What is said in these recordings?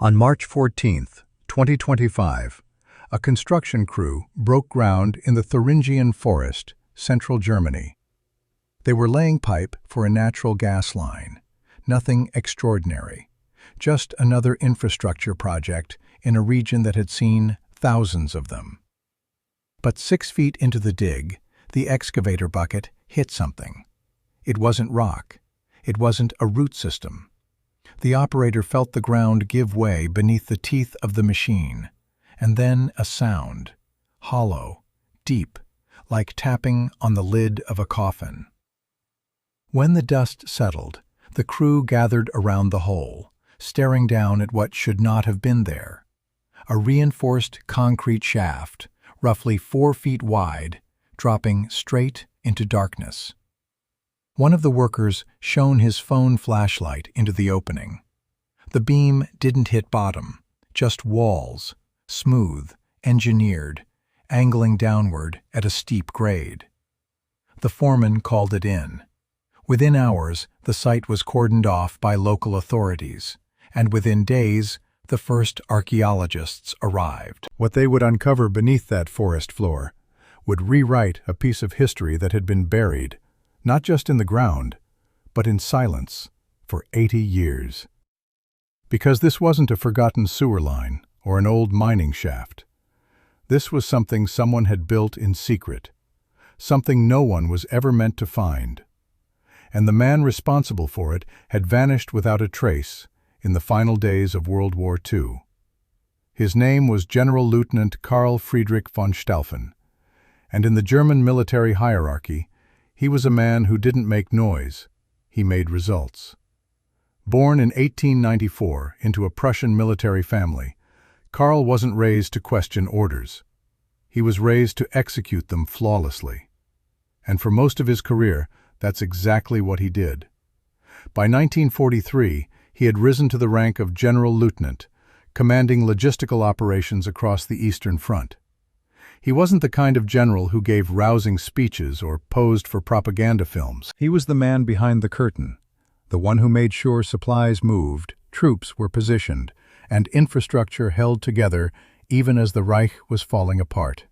On March 14, 2025, a construction crew broke ground in the Thuringian Forest, central Germany. They were laying pipe for a natural gas line. Nothing extraordinary, just another infrastructure project in a region that had seen thousands of them. But 6 feet into the dig, the excavator bucket hit something. It wasn't rock. It wasn't a root system. The operator felt the ground give way beneath the teeth of the machine, and then a sound, hollow, deep, like tapping on the lid of a coffin. When the dust settled, the crew gathered around the hole, staring down at what should not have been there. A reinforced concrete shaft, roughly 4 feet wide, dropping straight into darkness. One of the workers shone his phone flashlight into the opening. The beam didn't hit bottom, just walls, smooth, engineered, angling downward at a steep grade. The foreman called it in. Within hours, the site was cordoned off by local authorities, and within days, the first archaeologists arrived. What they would uncover beneath that forest floor would rewrite a piece of history that had been buried, not just in the ground, but in silence for 80 years. Because this wasn't a forgotten sewer line or an old mining shaft. This was something someone had built in secret, something no one was ever meant to find. And the man responsible for it had vanished without a trace in the final days of World War II. His name was General Lieutenant Karl Friedrich von Stauffen, and in the German military hierarchy, he was a man who didn't make noise, he made results. Born in 1894 into a Prussian military family, Karl wasn't raised to question orders. He was raised to execute them flawlessly. And for most of his career, that's exactly what he did. By 1943, he had risen to the rank of General Lieutenant, commanding logistical operations across the Eastern Front. He wasn't the kind of general who gave rousing speeches or posed for propaganda films. He was the man behind the curtain, the one who made sure supplies moved, troops were positioned, and infrastructure held together even as the Reich was falling apart.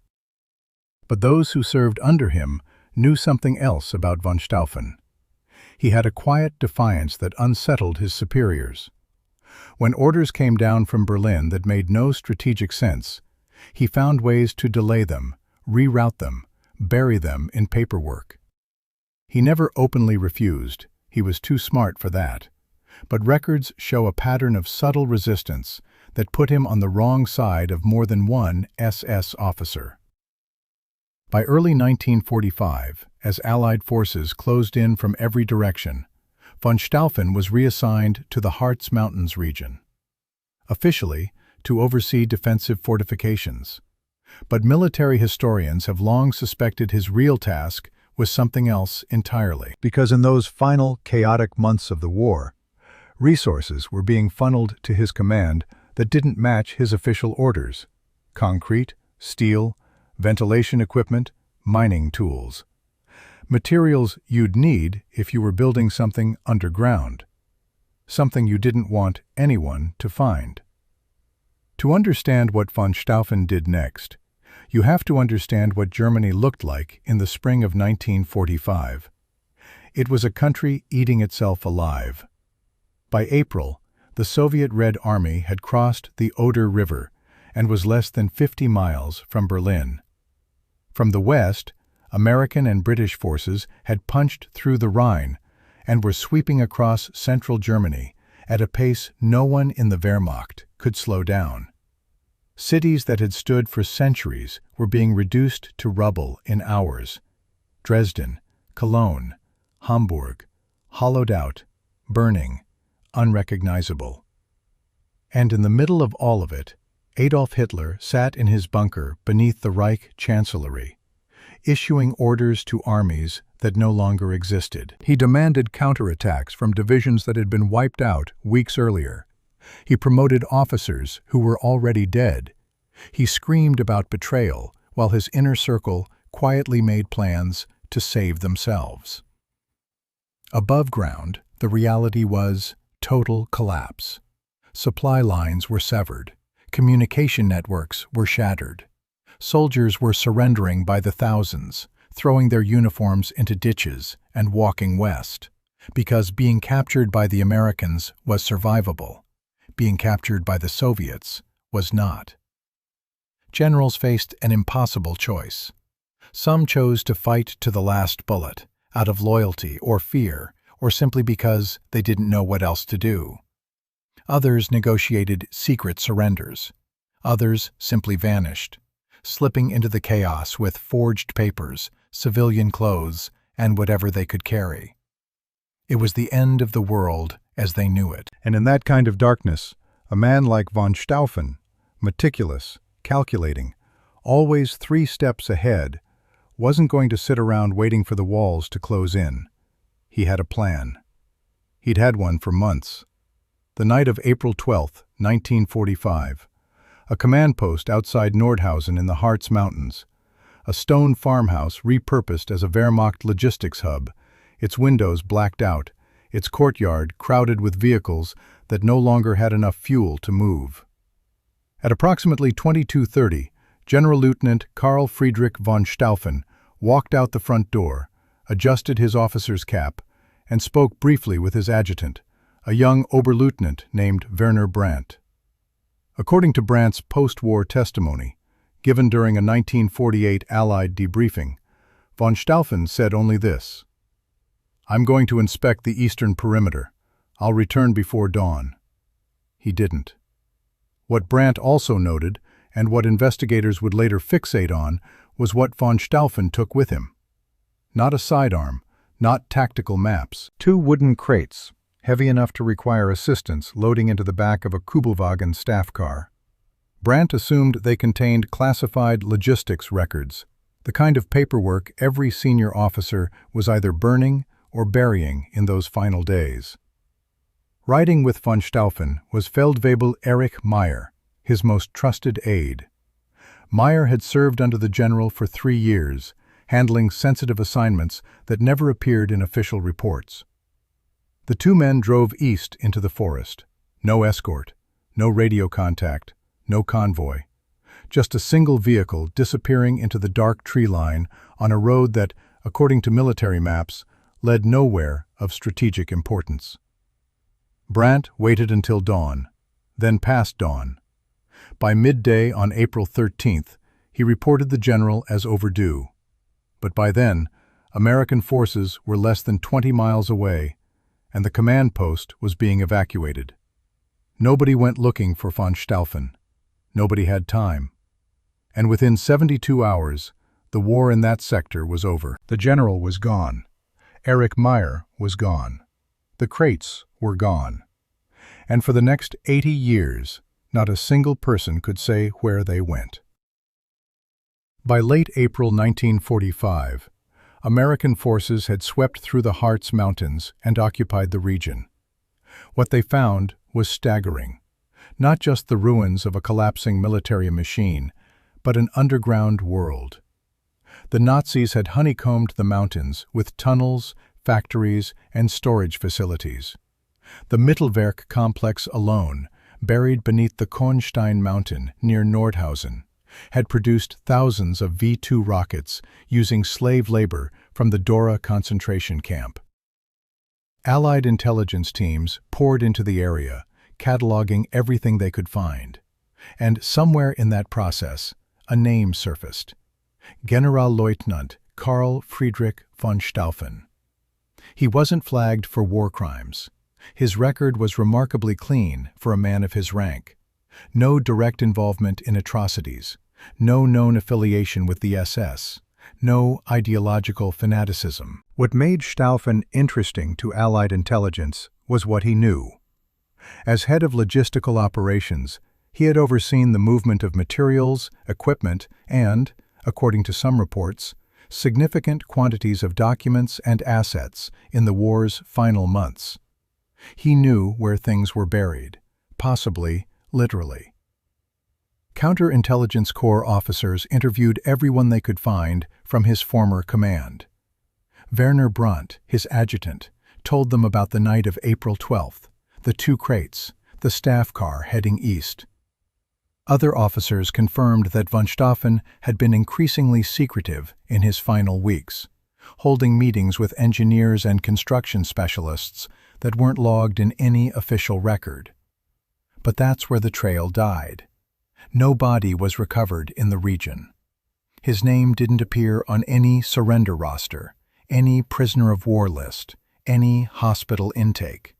But those who served under him knew something else about von Stauffen. He had a quiet defiance that unsettled his superiors. When orders came down from Berlin that made no strategic sense, he found ways to delay them, reroute them, bury them in paperwork. He never openly refused. He was too smart for that. But records show a pattern of subtle resistance that put him on the wrong side of more than one SS officer. By early 1945, as Allied forces closed in from every direction, von Stauffen was reassigned to the Harz Mountains region. Officially, to oversee defensive fortifications. But military historians have long suspected his real task was something else entirely. Because in those final, chaotic months of the war, resources were being funneled to his command that didn't match his official orders: concrete, steel, ventilation equipment, mining tools. Materials you'd need if you were building something underground. Something you didn't want anyone to find. To understand what von Stauffen did next, you have to understand what Germany looked like in the spring of 1945. It was a country eating itself alive. By April, the Soviet Red Army had crossed the Oder River and was less than 50 miles from Berlin. From the west, American and British forces had punched through the Rhine and were sweeping across central Germany at a pace no one in the Wehrmacht could slow down. Cities that had stood for centuries were being reduced to rubble in hours. Dresden, Cologne, Hamburg, hollowed out, burning, unrecognizable. And in the middle of all of it, Adolf Hitler sat in his bunker beneath the Reich Chancellery, issuing orders to armies that no longer existed. He demanded counterattacks from divisions that had been wiped out weeks earlier. He promoted officers who were already dead. He screamed about betrayal, while his inner circle quietly made plans to save themselves. Above ground, the reality was total collapse. Supply lines were severed. Communication networks were shattered. Soldiers were surrendering by the thousands, throwing their uniforms into ditches and walking west, because being captured by the Americans was survivable. Being captured by the Soviets was not. Generals faced an impossible choice. Some chose to fight to the last bullet, out of loyalty or fear, or simply because they didn't know what else to do. Others negotiated secret surrenders. Others simply vanished, slipping into the chaos with forged papers, civilian clothes, and whatever they could carry. It was the end of the world as they knew it. And in that kind of darkness, a man like von Stauffen, meticulous, calculating, always 3 steps ahead, wasn't going to sit around waiting for the walls to close in. He had a plan. He'd had one for months. The night of April 12, 1945, a command post outside Nordhausen in the Harz Mountains, a stone farmhouse repurposed as a Wehrmacht logistics hub, its windows blacked out, its courtyard crowded with vehicles that no longer had enough fuel to move. At approximately 22:30, General Lieutenant Karl Friedrich von Stauffen walked out the front door, adjusted his officer's cap, and spoke briefly with his adjutant, a young Oberleutnant named Werner Brandt. According to Brandt's post-war testimony, given during a 1948 Allied debriefing, von Stauffen said only this: "I'm going to inspect the eastern perimeter. I'll return before dawn." He didn't. What Brandt also noted, and what investigators would later fixate on, was what von Stauffen took with him. Not a sidearm, not tactical maps. 2 wooden crates, heavy enough to require assistance loading into the back of a Kubelwagen staff car. Brandt assumed they contained classified logistics records, the kind of paperwork every senior officer was either burning or burying in those final days. Riding with von Stauffen was Feldwebel Erich Meyer, his most trusted aide. Meyer had served under the general for 3 years, handling sensitive assignments that never appeared in official reports. The 2 men drove east into the forest. No escort, no radio contact, no convoy. Just a single vehicle disappearing into the dark tree line on a road that, according to military maps, led nowhere of strategic importance. Brandt waited until dawn, then past dawn. By midday on April 13th, he reported the general as overdue. But by then, American forces were less than 20 miles away, and the command post was being evacuated. Nobody went looking for von Stauffen. Nobody had time. And within 72 hours, the war in that sector was over. The general was gone. Erich Meyer was gone. The crates were gone. And for the next 80 years, not a single person could say where they went. By late April 1945, American forces had swept through the Harz Mountains and occupied the region. What they found was staggering. Not just the ruins of a collapsing military machine, but an underground world. The Nazis had honeycombed the mountains with tunnels, factories, and storage facilities. The Mittelwerk complex alone, buried beneath the Kornstein mountain near Nordhausen, had produced thousands of V-2 rockets using slave labor from the Dora concentration camp. Allied intelligence teams poured into the area, cataloging everything they could find. And somewhere in that process, a name surfaced: Generalleutnant Karl Friedrich von Stauffen. He wasn't flagged for war crimes. His record was remarkably clean for a man of his rank. No direct involvement in atrocities, no known affiliation with the SS, no ideological fanaticism. What made Stauffen interesting to Allied intelligence was what he knew. As head of logistical operations, he had overseen the movement of materials, equipment, and, according to some reports, significant quantities of documents and assets in the war's final months. He knew where things were buried, possibly literally. Counterintelligence Corps officers interviewed everyone they could find from his former command. Werner Brandt, his adjutant, told them about the night of April 12th, the 2 crates, the staff car heading east. Other officers confirmed that von Stauffen had been increasingly secretive in his final weeks, holding meetings with engineers and construction specialists that weren't logged in any official record. But that's where the trail died. No body was recovered in the region. His name didn't appear on any surrender roster, any prisoner of war list, any hospital intake.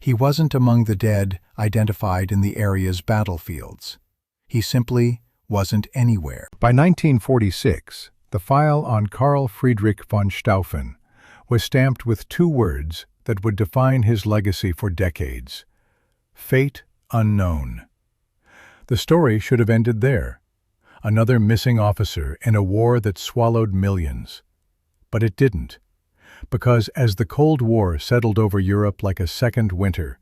He wasn't among the dead identified in the area's battlefields. He simply wasn't anywhere. By 1946, the file on Karl Friedrich von Stauffen was stamped with two words that would define his legacy for decades: fate unknown. The story should have ended there. Another missing officer in a war that swallowed millions. But it didn't, because as the Cold War settled over Europe like a second winter,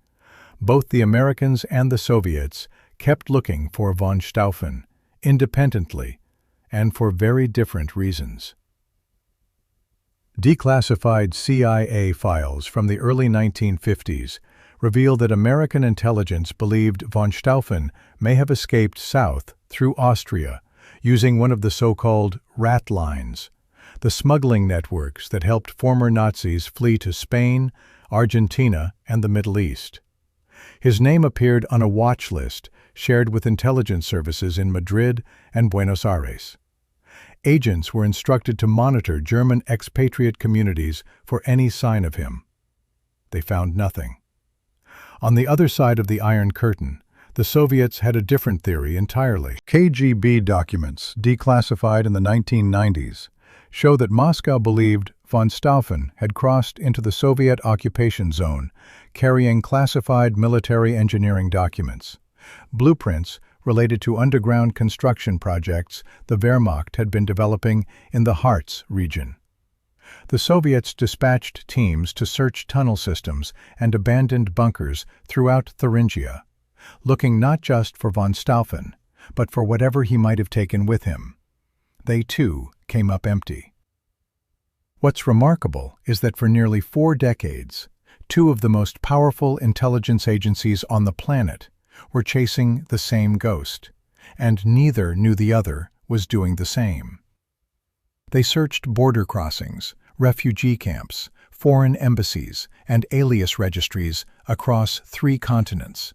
both the Americans and the Soviets kept looking for von Stauffen, independently, and for very different reasons. Declassified CIA files from the early 1950s reveal that American intelligence believed von Stauffen may have escaped south through Austria using one of the so-called rat lines, the smuggling networks that helped former Nazis flee to Spain, Argentina, and the Middle East. His name appeared on a watch list shared with intelligence services in Madrid and Buenos Aires. Agents were instructed to monitor German expatriate communities for any sign of him. They found nothing. On the other side of the Iron Curtain, the Soviets had a different theory entirely. KGB documents, declassified in the 1990s, show that Moscow believed von Stauffen had crossed into the Soviet occupation zone, carrying classified military engineering documents, blueprints related to underground construction projects the Wehrmacht had been developing in the Harz region. The Soviets dispatched teams to search tunnel systems and abandoned bunkers throughout Thuringia, looking not just for von Stauffen, but for whatever he might have taken with him. They, too, came up empty. What's remarkable is that for nearly 4 decades, two of the most powerful intelligence agencies on the planet were chasing the same ghost, and neither knew the other was doing the same. They searched border crossings, refugee camps, foreign embassies, and alias registries across 3 continents.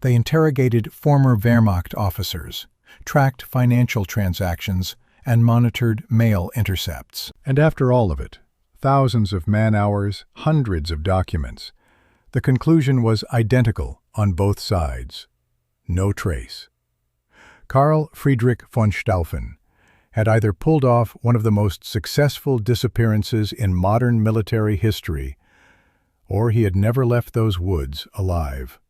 They interrogated former Wehrmacht officers, tracked financial transactions, and monitored mail intercepts. And after all of it, thousands of man-hours, hundreds of documents, the conclusion was identical on both sides. No trace. Karl Friedrich von Stauffen had either pulled off one of the most successful disappearances in modern military history, or he had never left those woods alive.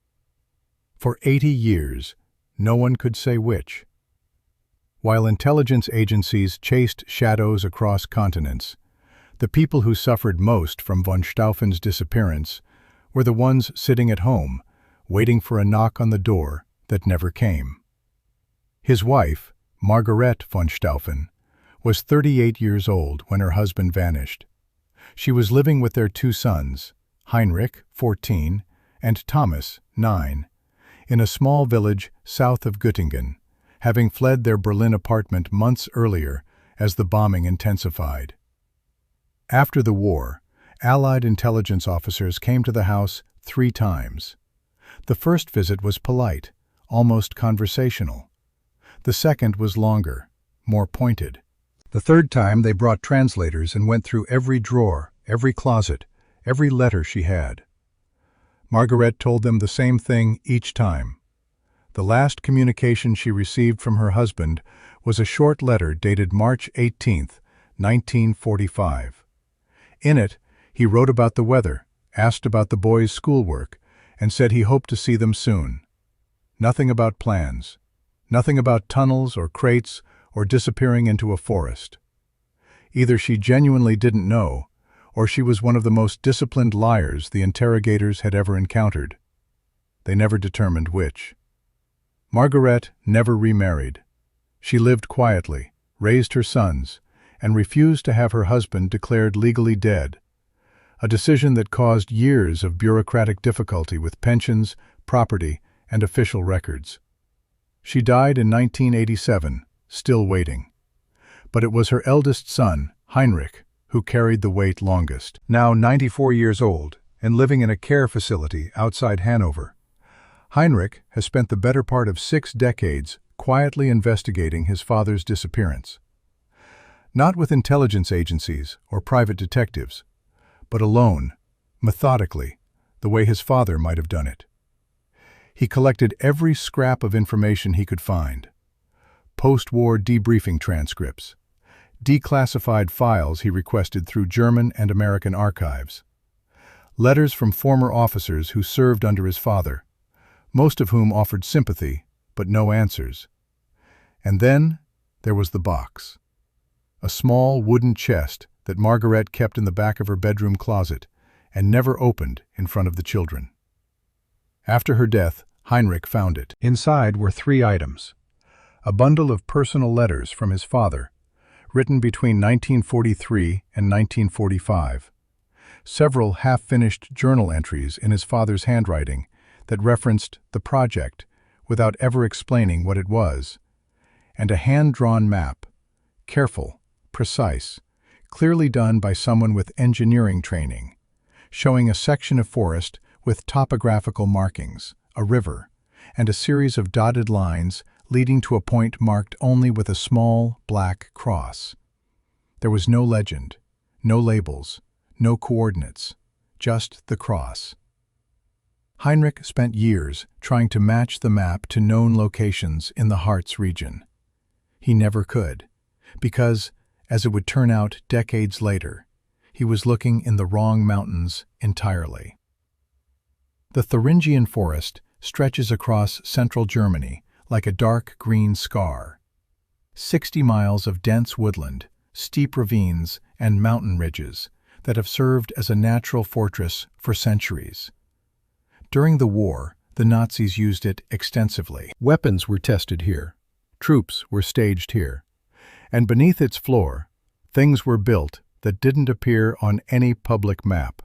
For 80 years, no one could say which. While intelligence agencies chased shadows across continents, the people who suffered most from von Staufen's disappearance were the ones sitting at home, waiting for a knock on the door that never came. His wife, Margaret von Stauffen, was 38 years old when her husband vanished. She was living with their 2 sons, Heinrich, 14, and Thomas, 9, in a small village south of Göttingen, having fled their Berlin apartment months earlier as the bombing intensified. After the war, Allied intelligence officers came to the house 3 times. The first visit was polite, almost conversational. The second was longer, more pointed. The third time they brought translators and went through every drawer, every closet, every letter she had. Margaret told them the same thing each time. The last communication she received from her husband was a short letter dated March 18, 1945. In it, he wrote about the weather, asked about the boys' schoolwork, and said he hoped to see them soon. Nothing about plans. Nothing about tunnels or crates or disappearing into a forest. Either she genuinely didn't know, or she was one of the most disciplined liars the interrogators had ever encountered. They never determined which. Margaret never remarried. She lived quietly, raised her sons, and refused to have her husband declared legally dead, a decision that caused years of bureaucratic difficulty with pensions, property, and official records. She died in 1987, still waiting. But it was her eldest son, Heinrich, who carried the weight longest. Now 94 years old and living in a care facility outside Hanover, Heinrich has spent the better part of 6 decades quietly investigating his father's disappearance. Not with intelligence agencies or private detectives, but alone, methodically, the way his father might have done it. He collected every scrap of information he could find. Post-war debriefing transcripts, declassified files he requested through German and American archives, letters from former officers who served under his father, most of whom offered sympathy, but no answers. And then there was the box. A small wooden chest that Margaret kept in the back of her bedroom closet and never opened in front of the children. After her death, Heinrich found it. Inside were 3 items. A bundle of personal letters from his father, written between 1943 and 1945. Several half-finished journal entries in his father's handwriting that referenced the project without ever explaining what it was. And a hand-drawn map, careful, precise, clearly done by someone with engineering training, showing a section of forest with topographical markings, a river, and a series of dotted lines leading to a point marked only with a small black cross. There was no legend, no labels, no coordinates, just the cross. Heinrich spent years trying to match the map to known locations in the Harz region. He never could, because, as it would turn out decades later, he was looking in the wrong mountains entirely. The Thuringian forest stretches across central Germany like a dark green scar. 60 miles of dense woodland, steep ravines, and mountain ridges that have served as a natural fortress for centuries. During the war, the Nazis used it extensively. Weapons were tested here. Troops were staged here. And beneath its floor, things were built that didn't appear on any public map.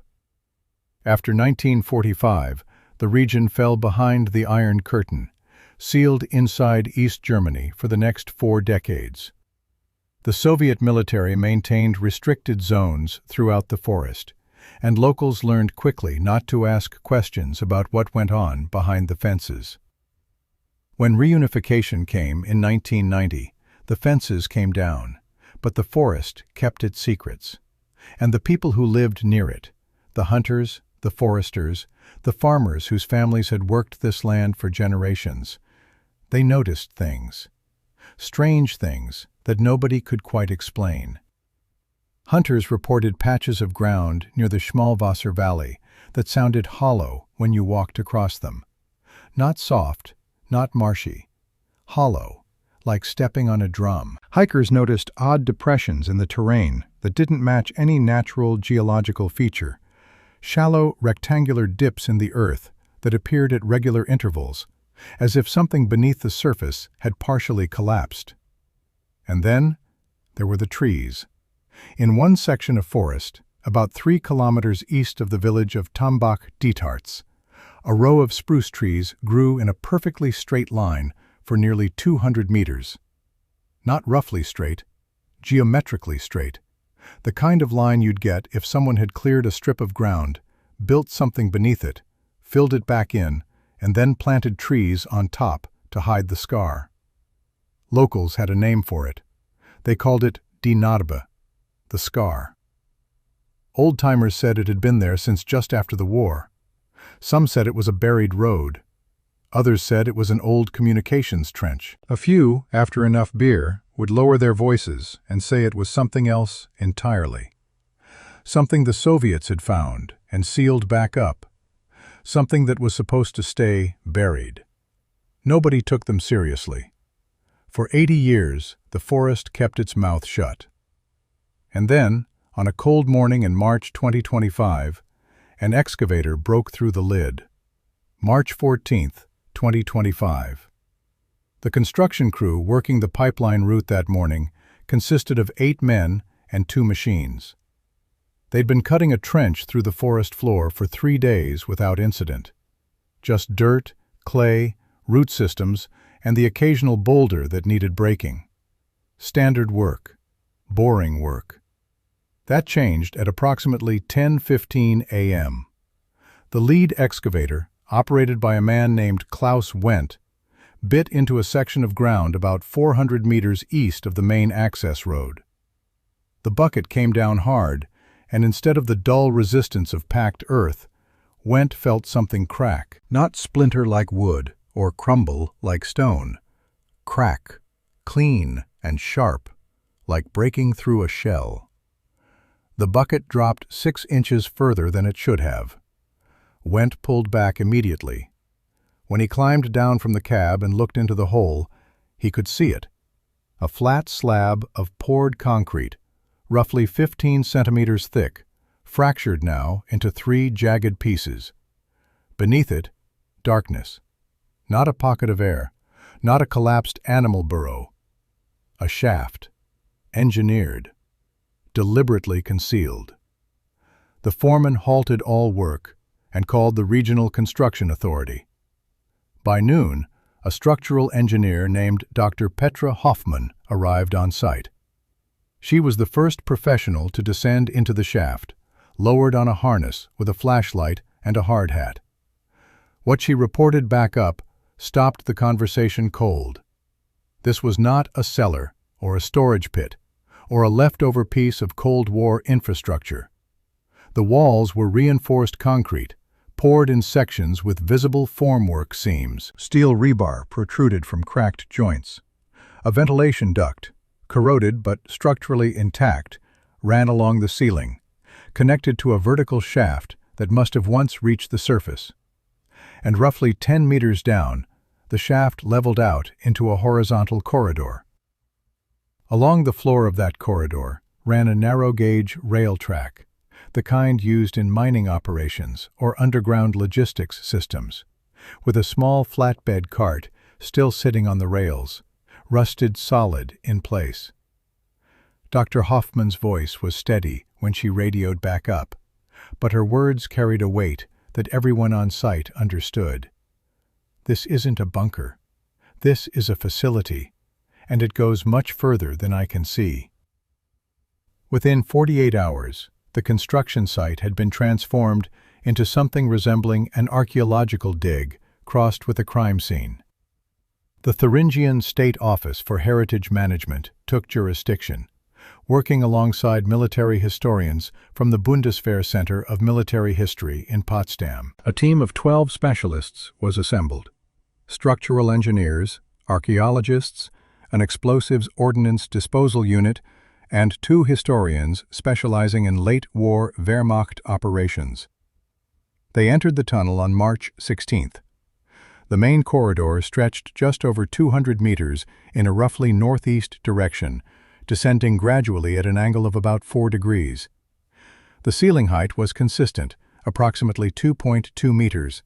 After 1945, the region fell behind the Iron Curtain, sealed inside East Germany for the next 4 decades. The Soviet military maintained restricted zones throughout the forest, and locals learned quickly not to ask questions about what went on behind the fences. When reunification came in 1990, the fences came down, but the forest kept its secrets. And the people who lived near it, the hunters, the foresters, the farmers whose families had worked this land for generations, they noticed things. Strange things that nobody could quite explain. Hunters reported patches of ground near the Schmalwasser Valley that sounded hollow when you walked across them. Not soft, not marshy. Hollow, like stepping on a drum. Hikers noticed odd depressions in the terrain that didn't match any natural geological feature. Shallow, rectangular dips in the earth that appeared at regular intervals, as if something beneath the surface had partially collapsed. And then there were the trees. In one section of forest, about 3 kilometers east of the village of Tambach-Dietharz, a row of spruce trees grew in a perfectly straight line for nearly 200 meters. Not roughly straight, geometrically straight. The kind of line you'd get if someone had cleared a strip of ground, built something beneath it, filled it back in, and then planted trees on top to hide the scar. Locals had a name for it. They called it Die Narbe, the scar. Old-timers said it had been there since just after the war. Some said it was a buried road. Others said it was an old communications trench. A few, after enough beer, would lower their voices and say it was something else entirely. Something the Soviets had found and sealed back up. Something that was supposed to stay buried. Nobody took them seriously. For 80 years, the forest kept its mouth shut. And then, on a cold morning in March 2025, an excavator broke through the lid. March 14, 2025. The construction crew working the pipeline route that morning consisted of 8 men and 2 machines. They'd been cutting a trench through the forest floor for 3 days without incident. just dirt, clay, root systems, and the occasional boulder that needed breaking. Standard work. Boring work. That changed at approximately 10:15 a.m. The lead excavator, operated by a man named Klaus Wendt, bit into a section of ground about 400 meters east of the main access road. The bucket came down hard, and instead of the dull resistance of packed earth, Wendt felt something crack, not splinter like wood or crumble like stone. Crack, clean and sharp, like breaking through a shell. The bucket dropped 6 inches further than it should have. Wendt pulled back immediately. When he climbed down from the cab and looked into the hole, he could see it. A flat slab of poured concrete, roughly 15 centimeters thick, fractured now into 3 jagged pieces. Beneath it, darkness. Not a pocket of air, not a collapsed animal burrow. A shaft, engineered, deliberately concealed. The foreman halted all work and called the Regional Construction Authority. By noon, a structural engineer named Dr. Petra Hoffmann arrived on site. She was the first professional to descend into the shaft, lowered on a harness with a flashlight and a hard hat. What she reported back up stopped the conversation cold. This was not a cellar or a storage pit or a leftover piece of Cold War infrastructure. The walls were reinforced concrete, poured in sections with visible formwork seams. Steel rebar protruded from cracked joints. A ventilation duct, corroded but structurally intact, ran along the ceiling, connected to a vertical shaft that must have once reached the surface. And roughly 10 meters down, the shaft leveled out into a horizontal corridor. Along the floor of that corridor ran a narrow-gauge rail track, the kind used in mining operations or underground logistics systems, with a small flatbed cart still sitting on the rails, rusted solid in place. Dr. Hoffmann's voice was steady when she radioed back up, but her words carried a weight that everyone on site understood. This isn't a bunker. This is a facility, and it goes much further than I can see. Within 48 hours, the construction site had been transformed into something resembling an archaeological dig crossed with a crime scene. The Thuringian State Office for Heritage Management took jurisdiction, working alongside military historians from the Bundeswehr Center of Military History in Potsdam. A team of 12 specialists was assembled: structural engineers, archaeologists, an explosives ordnance disposal unit, and 2 historians specializing in late-war Wehrmacht operations. They entered the tunnel on March 16th. The main corridor stretched just over 200 meters in a roughly northeast direction, descending gradually at an angle of about 4 degrees. The ceiling height was consistent, approximately 2.2 meters,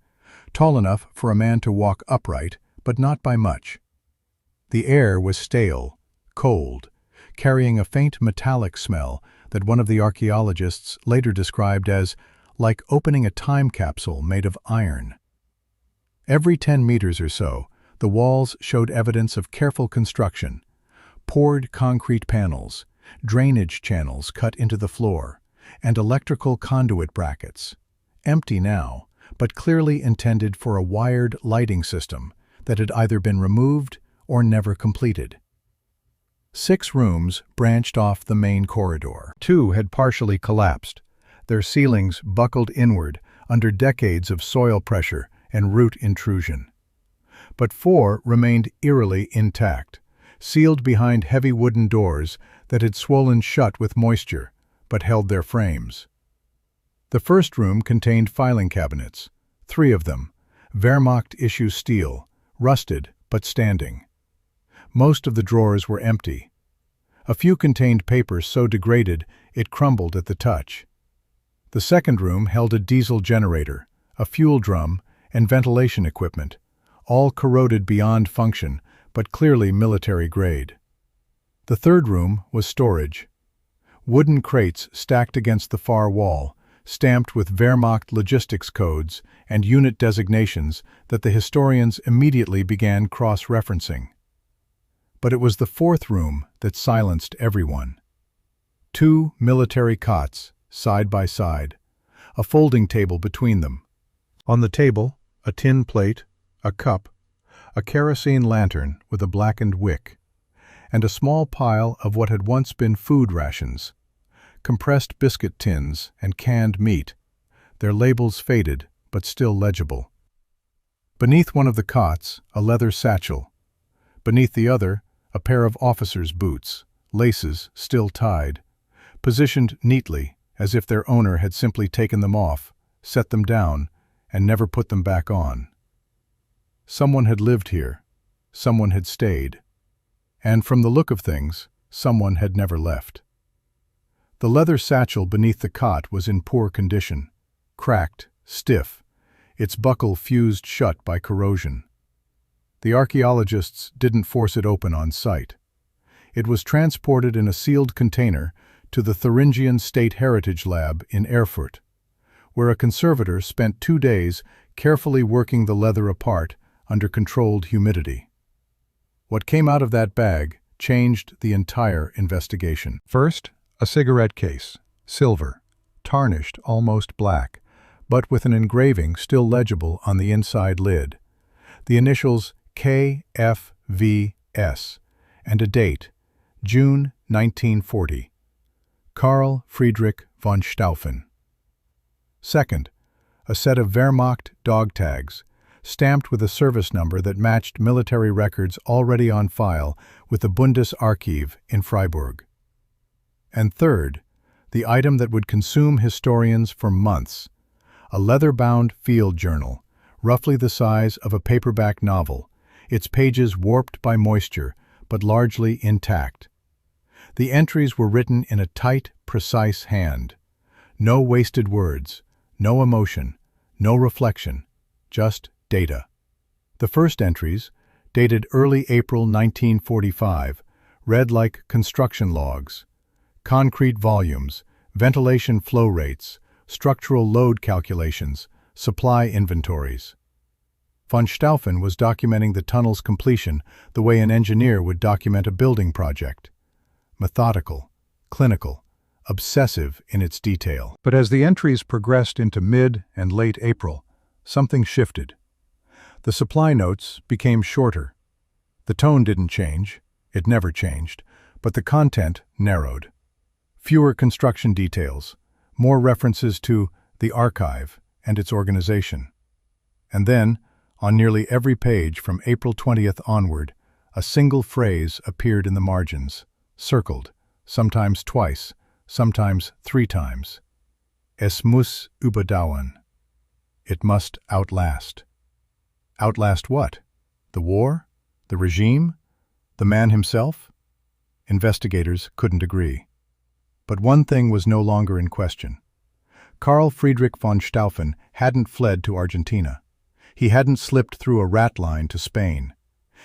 tall enough for a man to walk upright, but not by much. The air was stale, cold, carrying a faint metallic smell that one of the archaeologists later described as like opening a time capsule made of iron. Every 10 meters or so, the walls showed evidence of careful construction: poured concrete panels, drainage channels cut into the floor, and electrical conduit brackets, empty now, but clearly intended for a wired lighting system that had either been removed or never completed. 6 rooms branched off the main corridor. 2 had partially collapsed, their ceilings buckled inward under decades of soil pressure and root intrusion. But 4 remained eerily intact, sealed behind heavy wooden doors that had swollen shut with moisture, but held their frames. The first room contained filing cabinets, 3 of them, Wehrmacht-issue steel, rusted but standing. Most of the drawers were empty. A few contained paper so degraded it crumbled at the touch. The second room held a diesel generator, a fuel drum, and ventilation equipment, all corroded beyond function, but clearly military grade. The third room was storage. Wooden crates stacked against the far wall, stamped with Wehrmacht logistics codes and unit designations that the historians immediately began cross-referencing. But it was the fourth room that silenced everyone. 2 military cots, side by side, a folding table between them. On the table, a tin plate, a cup, a kerosene lantern with a blackened wick, and a small pile of what had once been food rations, compressed biscuit tins and canned meat, their labels faded but still legible. Beneath one of the cots, a leather satchel. Beneath the other, a pair of officer's boots, laces still tied, positioned neatly as if their owner had simply taken them off, set them down, and never put them back on. Someone had lived here, someone had stayed, and from the look of things, someone had never left. The leather satchel beneath the cot was in poor condition, cracked, stiff, its buckle fused shut by corrosion. The archaeologists didn't force it open on site. It was transported in a sealed container to the Thuringian State Heritage Lab in Erfurt, where a conservator spent 2 days carefully working the leather apart under controlled humidity. What came out of that bag changed the entire investigation. First, a cigarette case, silver, tarnished almost black, but with an engraving still legible on the inside lid. The initials KFVS and a date, June 1940. Karl Friedrich von Stauffen. Second, a set of Wehrmacht dog tags, stamped with a service number that matched military records already on file with the Bundesarchiv in Freiburg. And third, the item that would consume historians for months, a leather-bound field journal, roughly the size of a paperback novel, its pages warped by moisture, but largely intact. The entries were written in a tight, precise hand. No wasted words, no emotion, no reflection, just data. The first entries, dated early April 1945, read like construction logs. Concrete volumes, ventilation flow rates, structural load calculations, supply inventories. Von Stauffen was documenting the tunnel's completion the way an engineer would document a building project. Methodical, clinical, obsessive in its detail. But as the entries progressed into mid and late April, something shifted. The supply notes became shorter. The tone didn't change, it never changed, but the content narrowed. Fewer construction details, more references to the archive and its organization. And then, on nearly every page from April 20th onward, a single phrase appeared in the margins, circled, sometimes twice, sometimes 3 times. Es muss überdauern. It must outlast. Outlast what? The war? The regime? The man himself? Investigators couldn't agree. But one thing was no longer in question. Karl Friedrich von Stauffen hadn't fled to Argentina. He hadn't slipped through a rat line to Spain.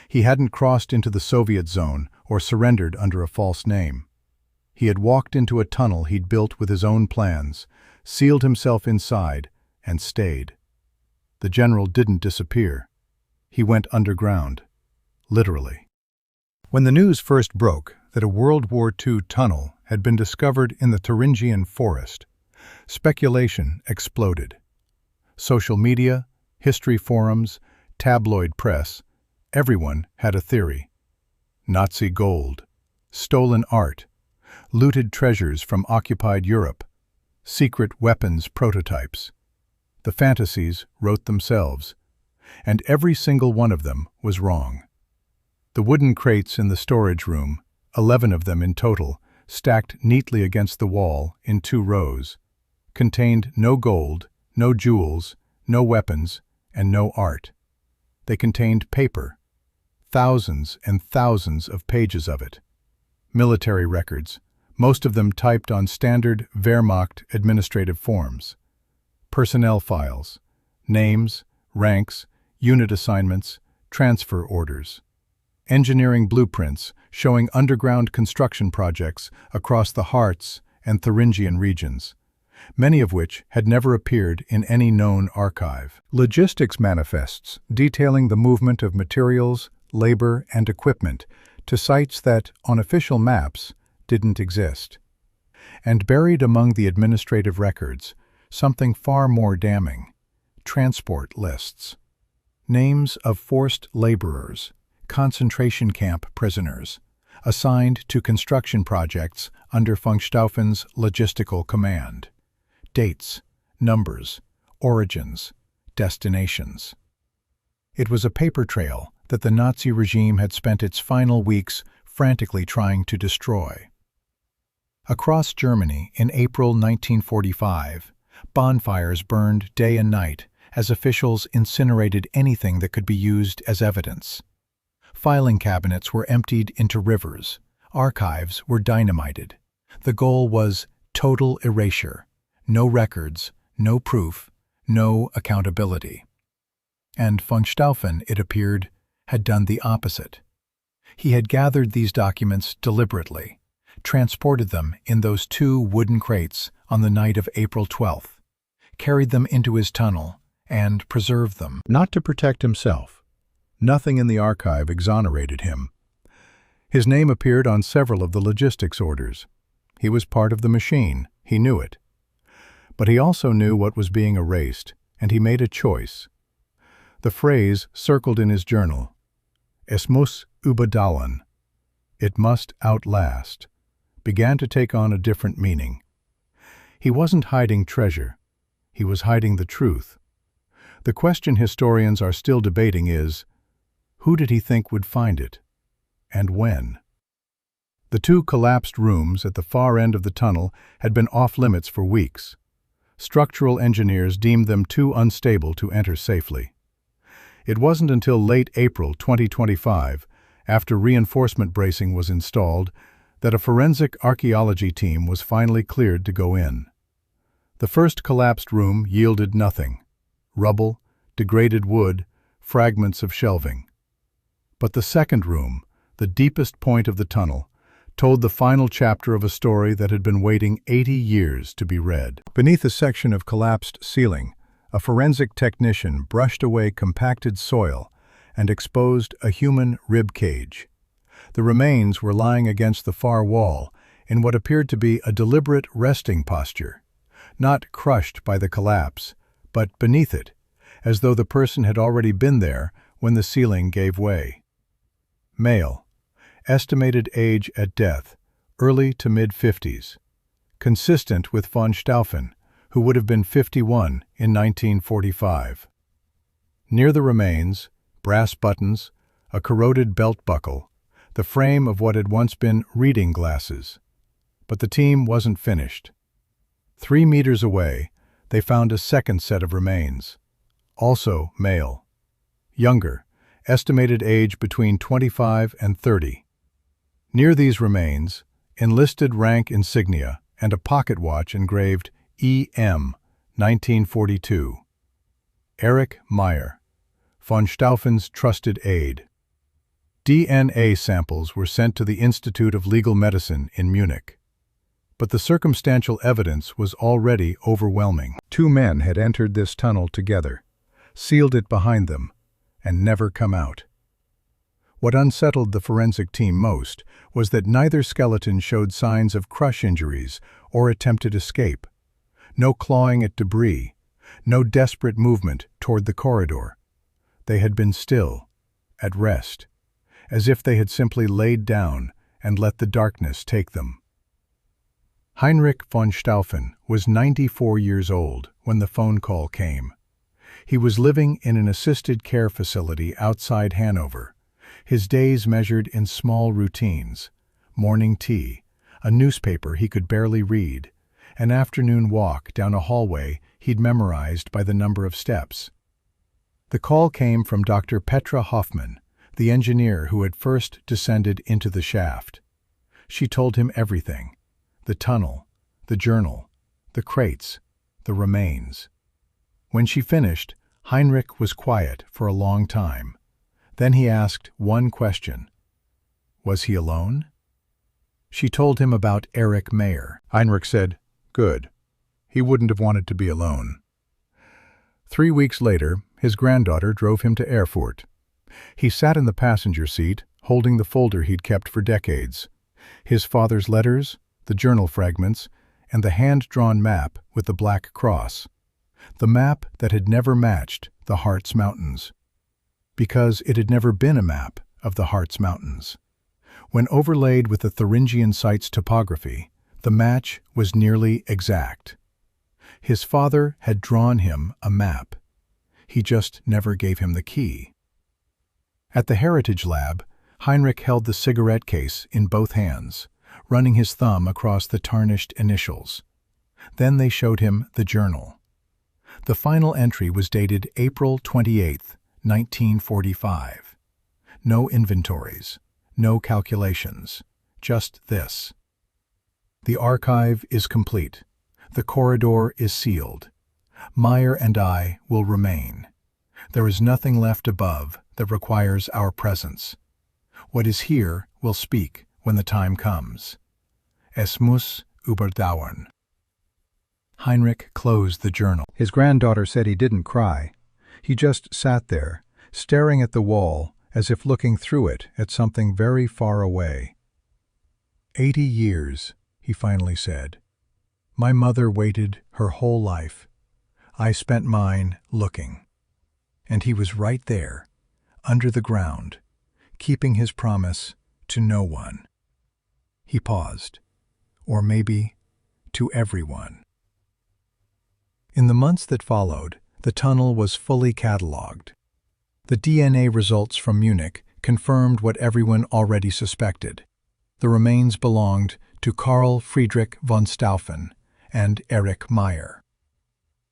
He hadn't crossed into the Soviet zone or surrendered under a false name. He had walked into a tunnel he'd built with his own plans, sealed himself inside, and stayed. The general didn't disappear. He went underground, literally. When the news first broke that a World War II tunnel had been discovered in the Thuringian forest, speculation exploded. Social media, history forums, tabloid press, everyone had a theory. Nazi gold, stolen art, looted treasures from occupied Europe, secret weapons prototypes. The fantasies wrote themselves, and every single one of them was wrong. The wooden crates in the storage room, 11 of them in total, stacked neatly against the wall in 2 rows, contained no gold, no jewels, no weapons, and no art. They contained paper, thousands and thousands of pages of it. Military records, most of them typed on standard Wehrmacht administrative forms. Personnel files, names, ranks, unit assignments, transfer orders. Engineering blueprints showing underground construction projects across the Harz and Thuringian regions. many of which had never appeared in any known archive. Logistics manifests detailing the movement of materials, labor, and equipment to sites that, on official maps, didn't exist. And buried among the administrative records, something far more damning: transport lists. Names of forced laborers, concentration camp prisoners, assigned to construction projects under von Staufen's logistical command. Dates, numbers, origins, destinations. It was a paper trail that the Nazi regime had spent its final weeks frantically trying to destroy. Across Germany in April 1945, bonfires burned day and night as officials incinerated anything that could be used as evidence. Filing cabinets were emptied into rivers. Archives were dynamited. The goal was total erasure. No records, no proof, no accountability. And von Stauffen, it appeared, had done the opposite. He had gathered these documents deliberately, transported them in those 2 wooden crates on the night of April 12th, carried them into his tunnel, and preserved them. Not to protect himself. Nothing in the archive exonerated him. His name appeared on several of the logistics orders. He was part of the machine. He knew it. But he also knew what was being erased, and he made a choice. The phrase circled in his journal, "Es muss überdauern," it must outlast, began to take on a different meaning. He wasn't hiding treasure. He was hiding the truth. The question historians are still debating is, who did he think would find it, and when? The 2 collapsed rooms at the far end of the tunnel had been off-limits for weeks. Structural engineers deemed them too unstable to enter safely. It wasn't until late April 2025, after reinforcement bracing was installed, that a forensic archaeology team was finally cleared to go in. The first collapsed room yielded nothing: rubble, degraded wood, fragments of shelving. But the second room, the deepest point of the tunnel, told the final chapter of a story that had been waiting 80 years to be read. Beneath a section of collapsed ceiling, a forensic technician brushed away compacted soil and exposed a human rib cage. The remains were lying against the far wall in what appeared to be a deliberate resting posture, not crushed by the collapse, but beneath it, as though the person had already been there when the ceiling gave way. Male. Estimated age at death, early to mid-50s. Consistent with von Stauffen, who would have been 51 in 1945. Near the remains, brass buttons, a corroded belt buckle, the frame of what had once been reading glasses. But the team wasn't finished. 3 meters away, they found a second set of remains. Also male. Younger. Estimated age between 25 and 30. Near these remains, enlisted rank insignia and a pocket watch engraved E.M. 1942. Erich Meyer, von Staufen's trusted aide. DNA samples were sent to the Institute of Legal Medicine in Munich. But the circumstantial evidence was already overwhelming. 2 men had entered this tunnel together, sealed it behind them, and never come out. What unsettled the forensic team most was that neither skeleton showed signs of crush injuries or attempted escape. No clawing at debris, no desperate movement toward the corridor. They had been still, at rest, as if they had simply laid down and let the darkness take them. Heinrich von Stauffen was 94 years old when the phone call came. He was living in an assisted care facility outside Hanover, his days measured in small routines: morning tea, a newspaper he could barely read, an afternoon walk down a hallway he'd memorized by the number of steps. The call came from Dr. Petra Hoffmann, the engineer who had first descended into the shaft. She told him everything: the tunnel, the journal, the crates, the remains. When she finished, Heinrich was quiet for a long time. Then he asked one question. Was he alone? She told him about Erich Meyer. Heinrich said, "Good. He wouldn't have wanted to be alone. 3 weeks later, his granddaughter drove him to Erfurt. He sat in the passenger seat, holding the folder he'd kept for decades. His father's letters, the journal fragments, and the hand-drawn map with the black cross. The map that had never matched the Harz Mountains. Because it had never been a map of the Harz Mountains. When overlaid with the Thuringian site's topography, the match was nearly exact. His father had drawn him a map. He just never gave him the key. At the Heritage Lab, Heinrich held the cigarette case in both hands, running his thumb across the tarnished initials. Then they showed him the journal. The final entry was dated April 28, 1945. No inventories, no calculations, just this. The archive is complete. The corridor is sealed. Meyer and I will remain. There is nothing left above that requires our presence. What is here will speak when the time comes. Es muss überdauern. Heinrich closed the journal. His granddaughter said he didn't cry. He just sat there, staring at the wall as if looking through it at something very far away. 80 years, he finally said. My mother waited her whole life. I spent mine looking. And he was right there, under the ground, keeping his promise to no one. He paused. Or maybe to everyone. In the months that followed, the tunnel was fully catalogued. The DNA results from Munich confirmed what everyone already suspected. The remains belonged to Karl Friedrich von Stauffen and Erich Meyer.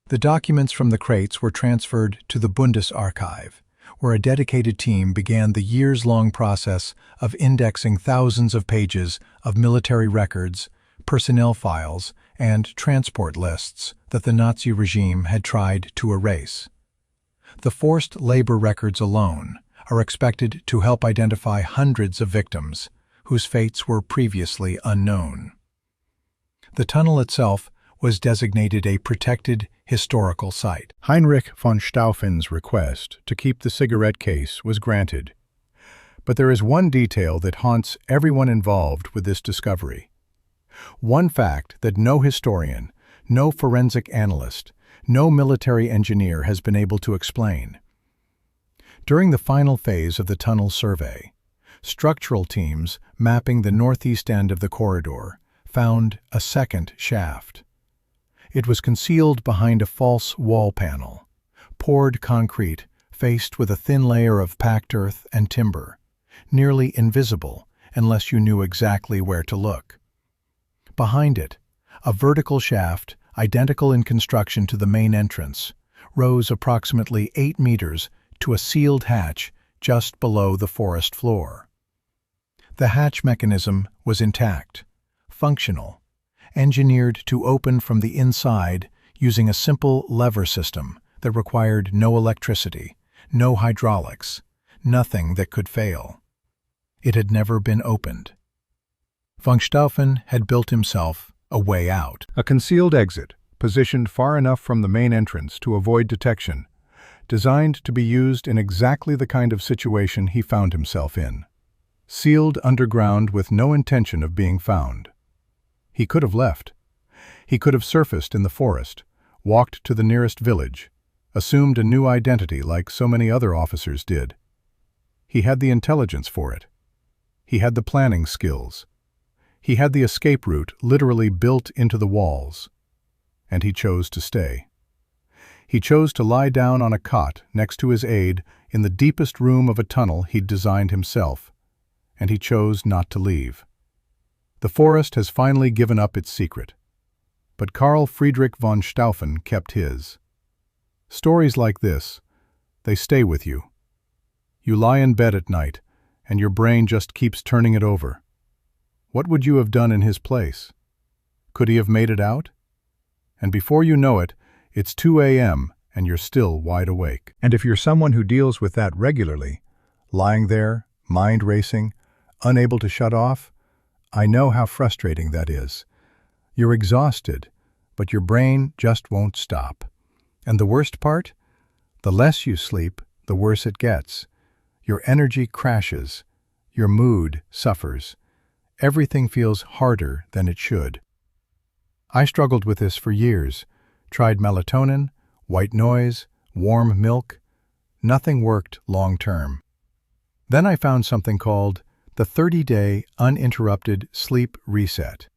The documents from the crates were transferred to the Bundesarchiv, where a dedicated team began the years-long process of indexing thousands of pages of military records, personnel files, and transport lists that the Nazi regime had tried to erase. The forced labor records alone are expected to help identify hundreds of victims whose fates were previously unknown. The tunnel itself was designated a protected historical site. Heinrich von Staufen's request to keep the cigarette case was granted. But there is one detail that haunts everyone involved with this discovery. One fact that no historian, no forensic analyst, no military engineer has been able to explain. During the final phase of the tunnel survey, structural teams mapping the northeast end of the corridor found a second shaft. It was concealed behind a false wall panel, poured concrete faced with a thin layer of packed earth and timber, nearly invisible unless you knew exactly where to look. Behind it, a vertical shaft, identical in construction to the main entrance, rose approximately 8 meters to a sealed hatch just below the forest floor. The hatch mechanism was intact, functional, engineered to open from the inside using a simple lever system that required no electricity, no hydraulics, nothing that could fail. It had never been opened. Von Stauffen had built himself a way out. A concealed exit, positioned far enough from the main entrance to avoid detection, designed to be used in exactly the kind of situation he found himself in. Sealed underground with no intention of being found. He could have left. He could have surfaced in the forest, walked to the nearest village, assumed a new identity like so many other officers did. He had the intelligence for it. He had the planning skills. He had the escape route literally built into the walls. And he chose to stay. He chose to lie down on a cot next to his aide in the deepest room of a tunnel he'd designed himself. And he chose not to leave. The forest has finally given up its secret. But Karl Friedrich von Stauffen kept his. Stories like this, they stay with you. You lie in bed at night, and your brain just keeps turning it over. What would you have done in his place? Could he have made it out? And before you know it, it's 2 a.m. and you're still wide awake. And if you're someone who deals with that regularly, lying there, mind racing, unable to shut off, I know how frustrating that is. You're exhausted, but your brain just won't stop. And the worst part? The less you sleep, the worse it gets. Your energy crashes. Your mood suffers. Everything feels harder than it should. I struggled with this for years. Tried melatonin, white noise, warm milk. Nothing worked long term. Then I found something called the 30-Day Uninterrupted Sleep Reset.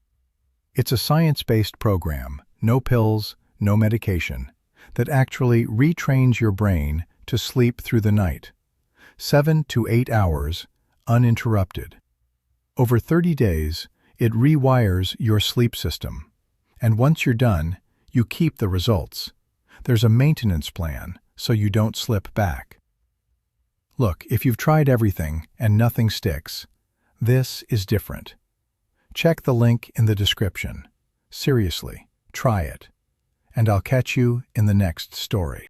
It's a science-based program, no pills, no medication, that actually retrains your brain to sleep through the night. 7 to 8 hours, uninterrupted. Over 30 days, it rewires your sleep system. And once you're done, you keep the results. There's a maintenance plan, so you don't slip back. Look, if you've tried everything and nothing sticks, this is different. Check the link in the description. Seriously, try it. And I'll catch you in the next story.